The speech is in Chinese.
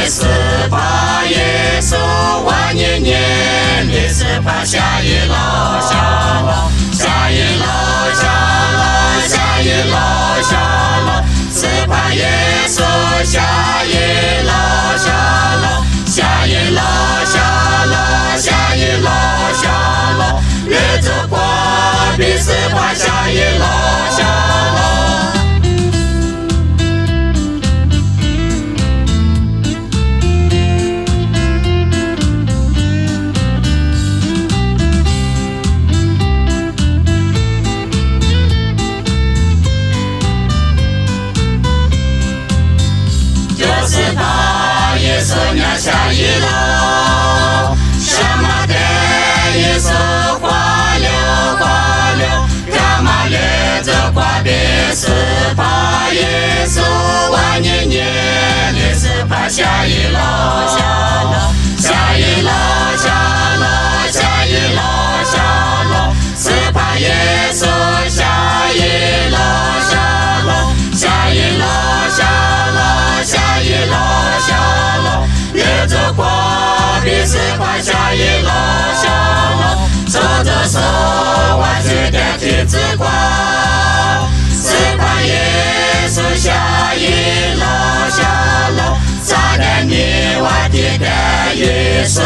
斯巴耶稣万年年的斯巴下一老下老下一老下老下一老下老斯巴耶稣下一老下老下一老下老下一老下老日子过比斯巴下一老下老。下一楼，什么的一丝花柳花柳，干嘛日子过的斯巴耶稣万年年的斯巴下一楼下楼下一楼下楼下一楼下楼斯巴耶稣下一楼下楼下一楼下楼下一楼下楼。日子过比斯巴下一楼下楼，走着手弯曲的梯子过，斯巴耶稣下一楼下楼，撒旦你我的耶稣。